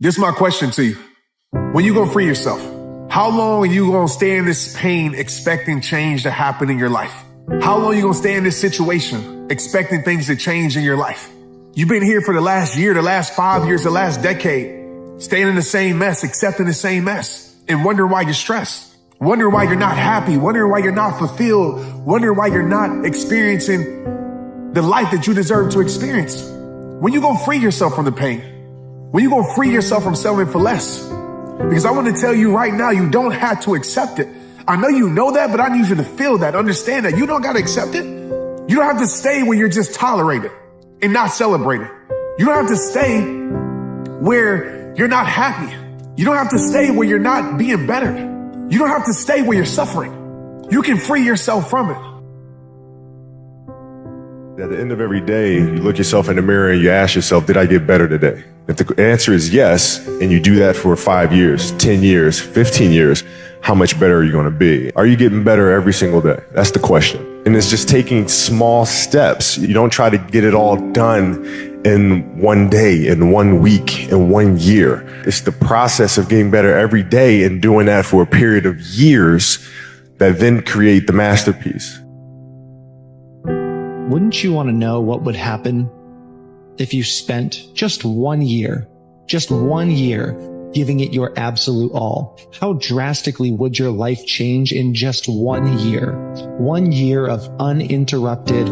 This is my question to you. When you gonna free yourself? How long are you gonna stay in this pain expecting change to happen in your life? How long are you gonna stay in this situation expecting things to change in your life? You've been here for the last year, the last 5 years, the last decade, staying in the same mess, accepting the same mess, and wondering why you're stressed, wondering why you're not happy, wondering why you're not fulfilled, wondering why you're not experiencing the life that you deserve to experience. When you gonna free yourself from the pain? When you gonna free yourself from settling for less? Because I want to tell you right now, you don't have to accept it. I know you know that, but I need you to feel that, understand that. You don't got to accept it. You don't have to stay where you're just tolerated and not celebrated. You don't have to stay where you're not happy. You don't have to stay where you're not being bettered. You don't have to stay where you're suffering. You can free yourself from it. At the end of every day, you look yourself in the mirror and you ask yourself, did I get better today? If the answer is yes, and you do that for 5 years, 10 years, 15 years, how much better are you going to be? Are you getting better every single day? That's the question. And it's just taking small steps. You don't try to get it all done in one day, in 1 week, in 1 year. It's the process of getting better every day and doing that for a period of years that then create the masterpiece. Wouldn't you want to know what would happen if you spent just 1 year giving it your absolute all? How drastically would your life change in just 1 year? 1 year of uninterrupted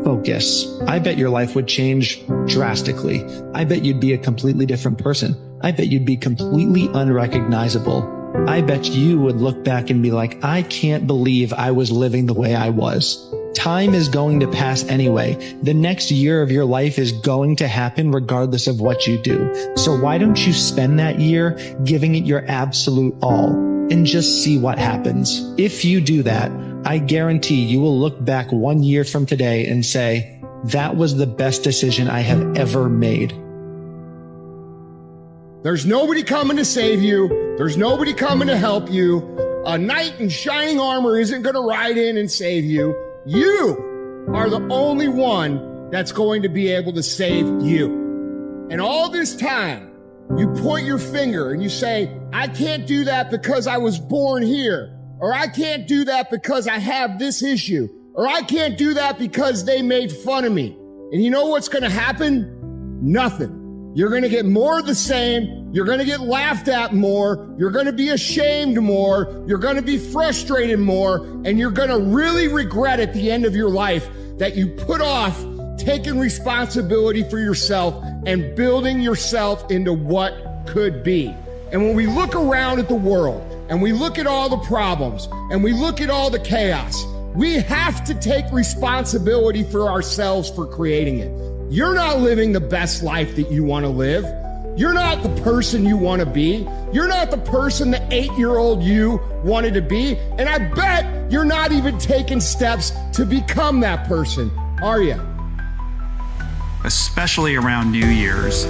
focus. I bet your life would change drastically. I bet you'd be a completely different person. I bet you'd be completely unrecognizable. I bet you would look back and be like, I can't believe I was living the way I was. Time is going to pass anyway. The next year of your life is going to happen regardless of what you do. So why don't you spend that year giving it your absolute all and just see what happens? If you do that, I guarantee you will look back 1 year from today and say, that was the best decision I have ever made. There's nobody coming to save you. There's nobody coming to help you. A knight in shining armor isn't going to ride in and save you. You are the only one that's going to be able to save you. And all this time, you point your finger and you say, I can't do that because I was born here. Or I can't do that because I have this issue. Or I can't do that because they made fun of me. And you know what's going to happen? Nothing. You're going to get more of the same. You're going to get laughed at more. You're going to be ashamed more. You're going to be frustrated more. And you're going to really regret at the end of your life that you put off taking responsibility for yourself and building yourself into what could be. And when we look around at the world and we look at all the problems and we look at all the chaos, we have to take responsibility for ourselves for creating it. You're not living the best life that you want to live. You're not the person you want to be. You're not the person the 8-year-old you wanted to be. And I bet you're not even taking steps to become that person, are you? Especially around New Year's,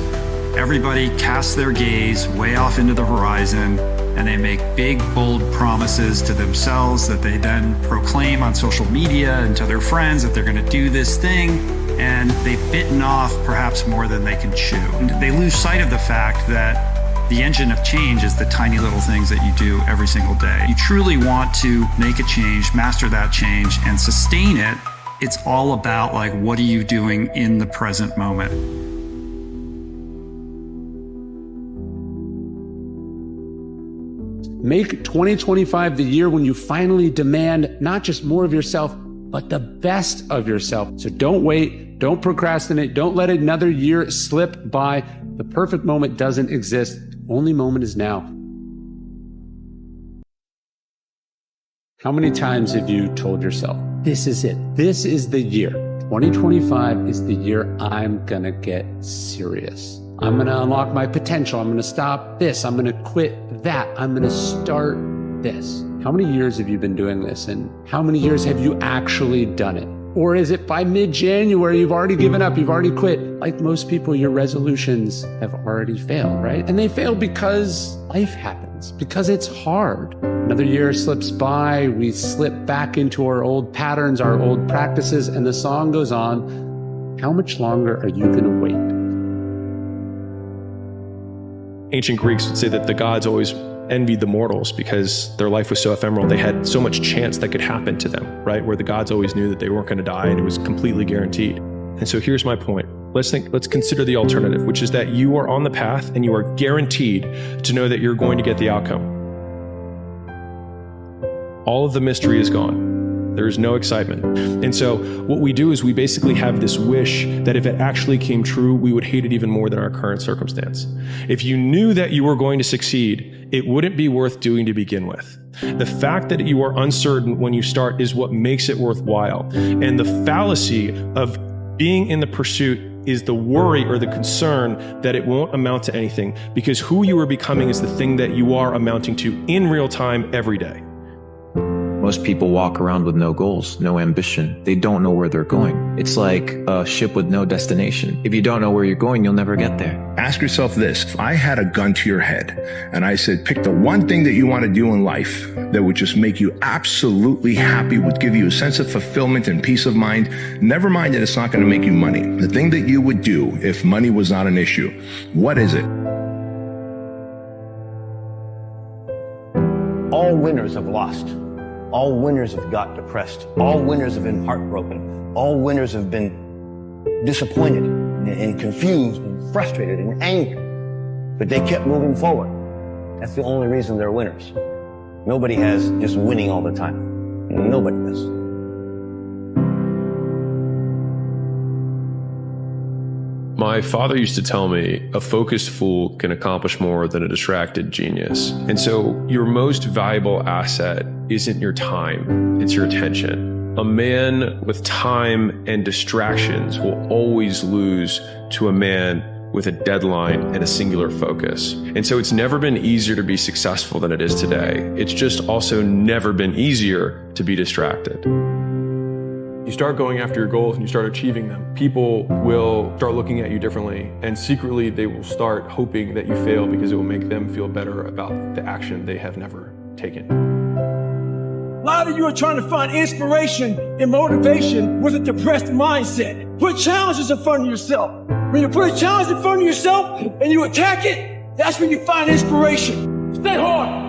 everybody casts their gaze way off into the horizon and they make big, bold promises to themselves that they then proclaim on social media and to their friends that they're going to do this thing. And they've bitten off perhaps more than they can chew. And they lose sight of the fact that the engine of change is the tiny little things that you do every single day. You truly want to make a change, master that change, and sustain it. It's all about, like, what are you doing in the present moment? Make 2025 the year when you finally demand not just more of yourself, but the best of yourself. So don't wait, don't procrastinate, don't let another year slip by. The perfect moment doesn't exist. The only moment is now. How many times have you told yourself, this is it, this is the year. 2025 is the year I'm gonna get serious. I'm gonna unlock my potential. I'm gonna stop this. I'm gonna quit that. I'm gonna start this. How many years have you been doing this? And how many years have you actually done it? Or is it by mid-January, you've already given up, you've already quit? Like most people, your resolutions have already failed, right? And they fail because life happens, because it's hard. Another year slips by, we slip back into our old patterns, our old practices, and the song goes on. How much longer are you gonna wait? ancient Greeks would say that the gods always envied the mortals because their life was so ephemeral. They had so much chance that could happen to them, right? Where the gods always knew that they weren't going to die and it was completely guaranteed. And so here's my point. Let's consider the alternative, which is that you are on the path and you are guaranteed to know that you're going to get the outcome. All of the mystery is gone. There is no excitement. And so what we do is we basically have this wish that if it actually came true, we would hate it even more than our current circumstance. If you knew that you were going to succeed, it wouldn't be worth doing to begin with. The fact that you are uncertain when you start is what makes it worthwhile. And the fallacy of being in the pursuit is the worry or the concern that it won't amount to anything, because who you are becoming is the thing that you are amounting to in real time every day. Most people walk around with no goals, no ambition. They don't know where they're going. It's like a ship with no destination. If you don't know where you're going, you'll never get there. Ask yourself this. If I had a gun to your head and I said, pick the one thing that you want to do in life that would just make you absolutely happy, would give you a sense of fulfillment and peace of mind, never mind that it's not going to make you money. The thing that you would do if money was not an issue, what is it? All winners have lost. All winners have got depressed. All winners have been heartbroken. All winners have been disappointed and confused and frustrated and angry. But they kept moving forward. That's the only reason they're winners. Nobody has just winning all the time. Nobody does. My father used to tell me, a focused fool can accomplish more than a distracted genius. And so your most valuable asset isn't your time, it's your attention. A man with time and distractions will always lose to a man with a deadline and a singular focus. And so it's never been easier to be successful than it is today. It's just also never been easier to be distracted. You start going after your goals and you start achieving them, people will start looking at you differently, and secretly they will start hoping that you fail because it will make them feel better about the action they have never taken. A lot of you are trying to find inspiration and motivation with a depressed mindset. Put challenges in front of yourself. When you put a challenge in front of yourself and you attack it, that's when you find inspiration. Stay hard.